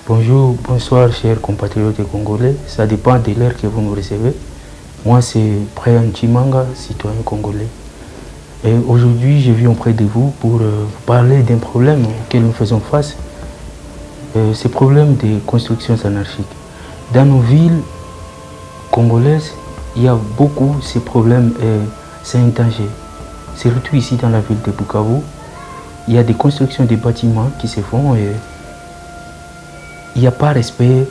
Bonjour, bonsoir chers compatriotes congolais. Ça dépend de l'heure que vous nous recevez. Moi c'est Brian Chimanga, citoyen congolais. Et aujourd'hui je viens auprès de vous pour vous parler d'un problème auquel nous faisons face. Ce problème de constructions anarchiques. Dans nos villes congolaises, il y a beaucoup ces problèmes et c'est un danger. Surtout ici dans la ville de Bukavu, il y a des constructions de bâtiments qui se font et il n'y a pas respect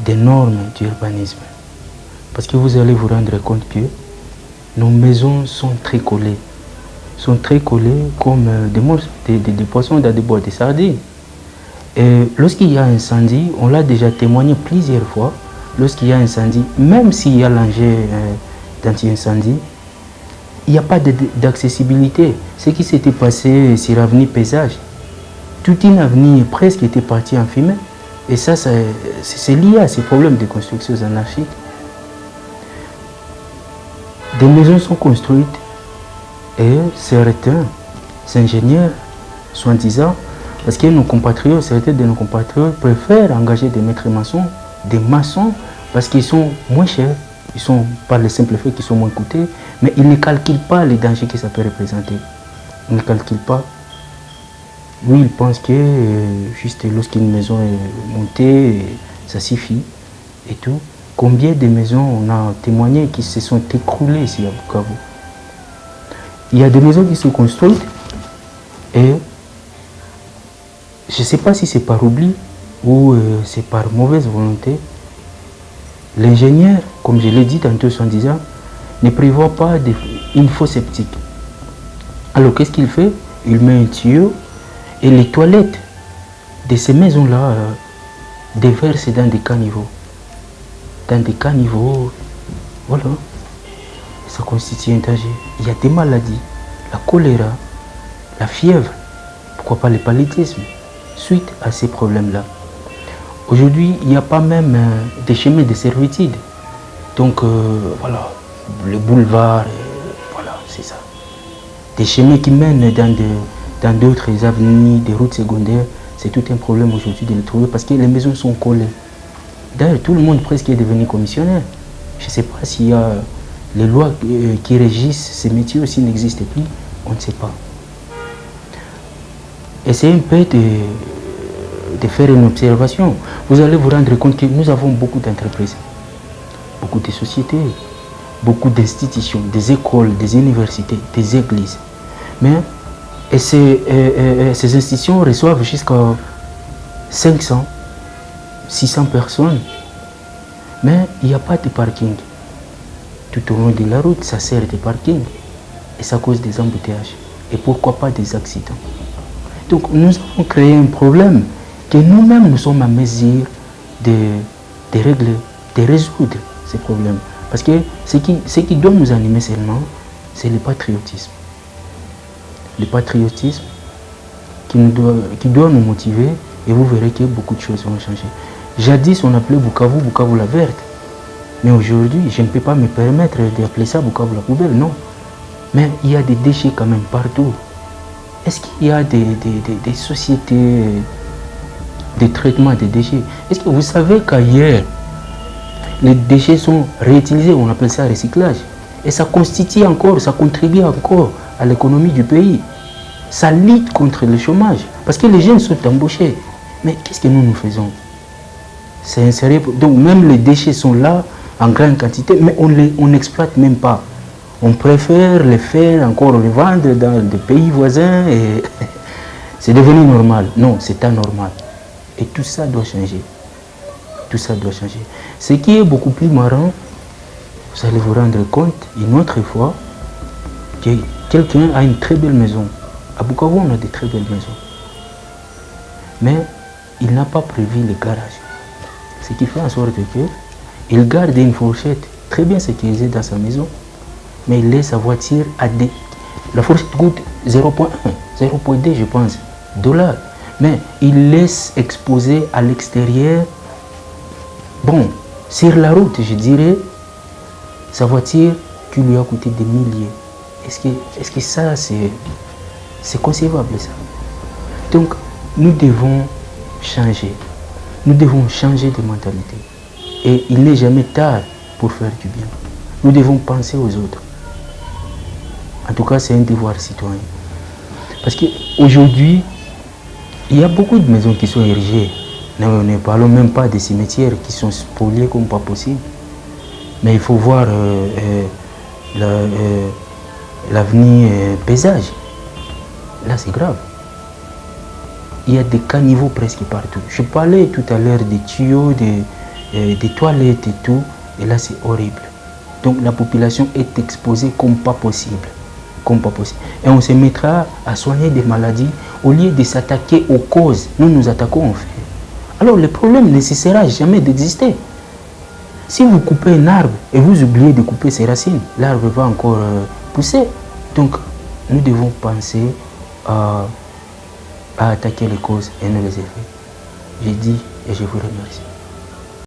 des normes d'urbanisme. Parce que vous allez vous rendre compte que nos maisons sont très collées. Sont très collées comme des poissons dans des boîtes de sardines. Et lorsqu'il y a un incendie, on l'a déjà témoigné plusieurs fois, lorsqu'il y a un incendie, même s'il y a l'enjeu d'anti-incendie, il n'y a pas d'accessibilité. Ce qui s'était passé sur l'avenue Paysage, toute une avenue presque était partie en fumée. Et ça, c'est lié à ces problèmes de construction anarchique. Des maisons sont construites et certains ingénieurs, soi-disant, parce que nos compatriotes, certains de nos compatriotes préfèrent engager des maîtres maçons, des maçons, parce qu'ils sont moins chers, ils sont par le simple fait qu'ils sont moins coûteux, mais ils ne calculent pas les dangers que ça peut représenter. Ils ne calculent pas. Oui, ils pensent que juste lorsqu'une maison est montée, ça suffit et tout. Combien de maisons on a témoigné qui se sont écroulées ici à Bukavu? Il y a des maisons qui sont construites et je ne sais pas si c'est par oubli ou c'est par mauvaise volonté. L'ingénieur, comme je l'ai dit tantôt en disant, ne prévoit pas une fosse septique. Alors qu'est-ce qu'il fait? Il met un tuyau et les toilettes de ces maisons-là déversent dans des caniveaux. Dans des caniveaux, voilà. Ça constitue un danger. Il y a des maladies, la choléra, la fièvre, pourquoi pas le paludisme, suite à ces problèmes-là. Aujourd'hui, il n'y a pas même des chemins de servitude. Donc, voilà, le boulevard, voilà, c'est ça. Des chemins qui mènent dans d'autres avenues, des routes secondaires, c'est tout un problème aujourd'hui de les trouver parce que les maisons sont collées. D'ailleurs, tout le monde presque est devenu commissionnaire. Je ne sais pas s'il y a les lois qui régissent ces métiers aussi n'existent plus, on ne sait pas. Essayez un peu de faire une observation. Vous allez vous rendre compte que nous avons beaucoup d'entreprises, beaucoup de sociétés, beaucoup d'institutions, des écoles, des universités, des églises. Mais ces institutions reçoivent jusqu'à 500, 600 personnes. Mais il n'y a pas de parking. Tout au long de la route, ça sert de parking. Et ça cause des embouteillages. Et pourquoi pas des accidents. Donc nous avons créé un problème que nous-mêmes nous sommes à mesure de régler, de résoudre ces problèmes. Parce que ce qui doit nous animer seulement, c'est le patriotisme. Le patriotisme qui doit nous motiver et vous verrez que beaucoup de choses vont changer. Jadis, on appelait Bukavu, Bukavu la verte. Mais aujourd'hui, je ne peux pas me permettre d'appeler ça Bukavu la poubelle, non. Mais il y a des déchets quand même partout. Est-ce qu'il y a des sociétés de traitement des déchets? Est-ce que vous savez qu'ailleurs, les déchets sont réutilisés, on appelle ça recyclage. Et ça constitue encore, ça contribue encore à l'économie du pays. Ça lutte contre le chômage. Parce que les jeunes sont embauchés. Mais qu'est-ce que nous faisons? C'est inséré. Donc même les déchets sont là en grande quantité, mais on n'exploite même pas. On préfère les faire encore les vendre dans des pays voisins et c'est devenu normal. Non, c'est anormal. Et tout ça doit changer. Tout ça doit changer. Ce qui est beaucoup plus marrant, vous allez vous rendre compte une autre fois que quelqu'un a une très belle maison. À Bukavu, on a de très belles maisons. Mais il n'a pas prévu le garage. Ce qui fait en sorte qu'il garde une fourchette très bien sécurisée dans sa maison, mais il laisse sa voiture à des... La fourchette coûte 0,1, 0,2 je pense, dollars. Mais il laisse exposer à l'extérieur, bon, sur la route, je dirais, sa voiture qui lui a coûté des milliers. Est-ce que ça, c'est concevable ça? Donc, nous devons changer. Nous devons changer de mentalité. Et il n'est jamais tard pour faire du bien. Nous devons penser aux autres. En tout cas, c'est un devoir citoyen. Parce qu'aujourd'hui, il y a beaucoup de maisons qui sont érigées. Nous ne parlons même pas des cimetières qui sont spoliés comme pas possible. Mais il faut voir l'avenir paysage. Là, c'est grave. Il y a des caniveaux presque partout. Je parlais tout à l'heure des tuyaux, des toilettes et tout. Et là, c'est horrible. Donc, la population est exposée comme pas possible. Comme pas possible. Et on se mettra à soigner des maladies au lieu de s'attaquer aux causes. Nous nous attaquons en fait. Alors, le problème ne cessera jamais d'exister. Si vous coupez un arbre et vous oubliez de couper ses racines, l'arbre va encore pousser. Donc, nous devons penser à attaquer les causes et non les effets. J'ai dit et je vous remercie.